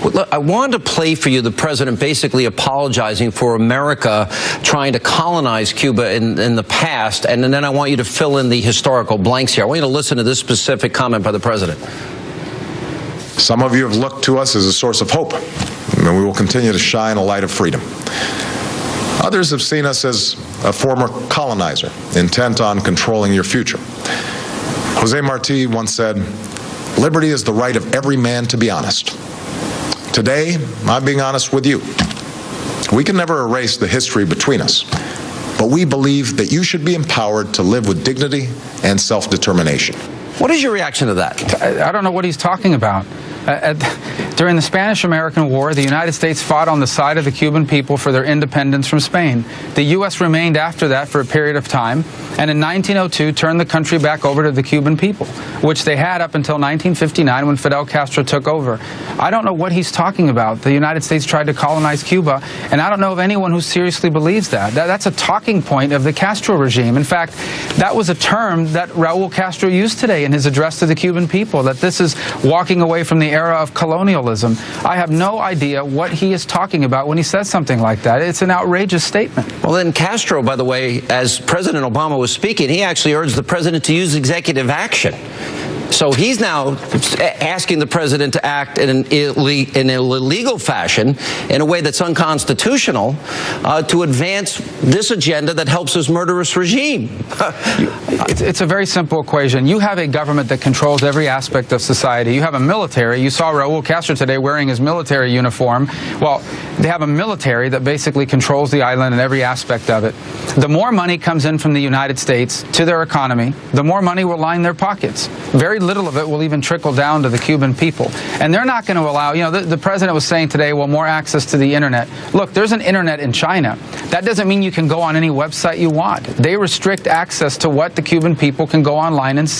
Look, I wanted to play for you the president basically apologizing for America trying to colonize Cuba in the past, and then I want you to fill in the historical blanks here. I want you to listen to this specific comment by the president. Some of you have looked to us as a source of hope, and we will continue to shine a light of freedom. Others have seen us as a former colonizer, intent on controlling your future. Jose Marti once said, "Liberty is the right of every man to be honest." Today, I'm being honest with you. We can never erase the history between us, but we believe that you should be empowered to live with dignity and self-determination. What is your reaction to that? I don't know what he's talking about. During the Spanish-American War, the United States fought on the side of the Cuban people for their independence from Spain. The U.S. remained after that for a period of time, and in 1902 turned the country back over to the Cuban people, which they had up until 1959 when Fidel Castro took over. I don't know what he's talking about. The United States tried to colonize Cuba, and I don't know of anyone who seriously believes that. That's a talking point of the Castro regime. In fact, that was a term that Raul Castro used today in his address to the Cuban people, that this is walking away from the era of colonialism. I have no idea what he is talking about when he says something like that. It's an outrageous statement. Well, then Castro, by the way, as President Obama was speaking, he actually urged the president to use executive action. So he's now asking the president to act in an illegal fashion, in a way that's unconstitutional, to advance this agenda that helps his murderous regime. It's a very simple equation. You have a government that controls every aspect of society. You have a military. You saw Raul Castro today wearing his military uniform. Well, they have a military that basically controls the island and every aspect of it. The more money comes in from the United States to their economy, the more money will line their pockets. Very little of it will even trickle down to the Cuban people. And they're not going to allow, you know, the president was saying today, well, more access to the internet. Look, there's an internet in China. That doesn't mean you can go on any website you want. They restrict access to what the Cuban people can go online and see.